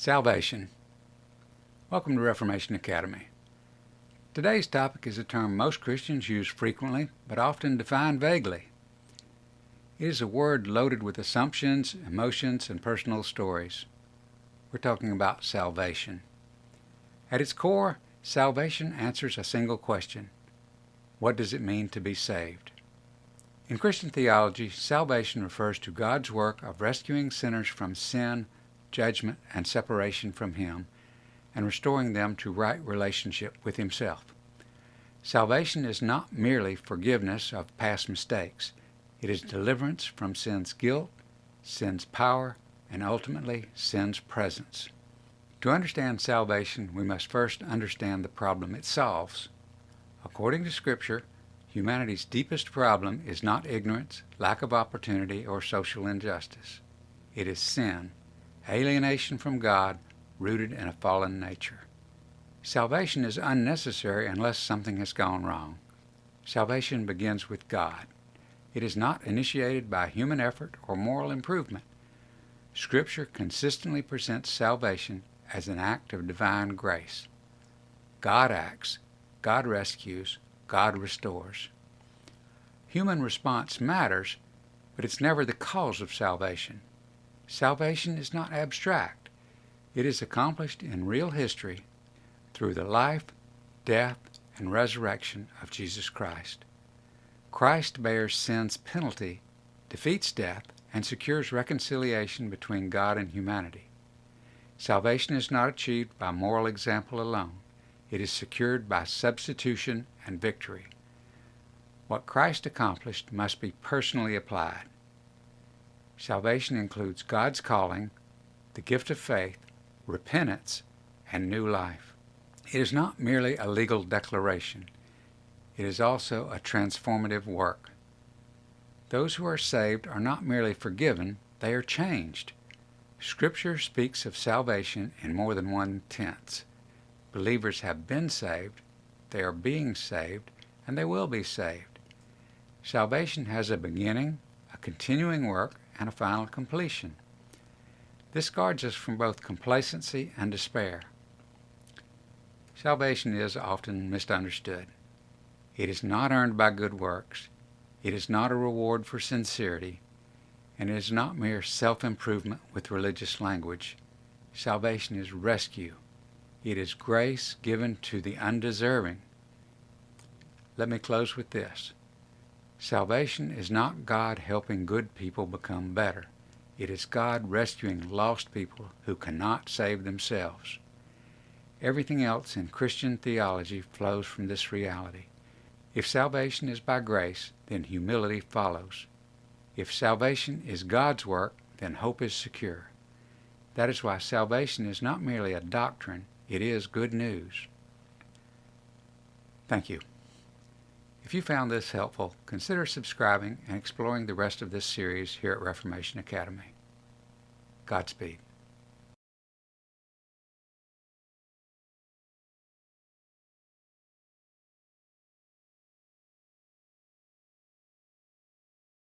Salvation. Welcome to Reformation Academy. Today's topic is a term most Christians use frequently, but often define vaguely. It is a word loaded with assumptions, emotions, and personal stories. We're talking about salvation. At its core, salvation answers a single question. What does it mean to be saved? In Christian theology, salvation refers to God's work of rescuing sinners from sin, judgment, and separation from Him, and restoring them to right relationship with Himself. Salvation is not merely forgiveness of past mistakes. It is deliverance from sin's guilt, sin's power, and ultimately sin's presence. To understand salvation, we must first understand the problem it solves. According to Scripture, humanity's deepest problem is not ignorance, lack of opportunity, or social injustice. It is sin, alienation from God, rooted in a fallen nature. Salvation is unnecessary unless something has gone wrong. Salvation begins with God. It is not initiated by human effort or moral improvement. Scripture consistently presents salvation as an act of divine grace. God acts, God rescues, God restores. Human response matters, but it's never the cause of salvation. Salvation is not abstract. It is accomplished in real history through the life, death, and resurrection of Jesus Christ. Christ bears sin's penalty, defeats death, and secures reconciliation between God and humanity. Salvation is not achieved by moral example alone. It is secured by substitution and victory. What Christ accomplished must be personally applied. Salvation includes God's calling, the gift of faith, repentance, and new life. It is not merely a legal declaration. It is also a transformative work. Those who are saved are not merely forgiven, they are changed. Scripture speaks of salvation in more than one tense. Believers have been saved, they are being saved, and they will be saved. Salvation has a beginning, a continuing work, and a final completion. This guards us from both complacency and despair. Salvation is often misunderstood. It is not earned by good works. It is not a reward for sincerity, and it is not mere self-improvement with religious language. Salvation is rescue. It is grace given to the undeserving. Let me close with this. Salvation is not God helping good people become better. It is God rescuing lost people who cannot save themselves. Everything else in Christian theology flows from this reality. If salvation is by grace, then humility follows. If salvation is God's work, then hope is secure. That is why salvation is not merely a doctrine, it is good news. Thank you. If you found this helpful, consider subscribing and exploring the rest of this series here at Reformation Academy. Godspeed.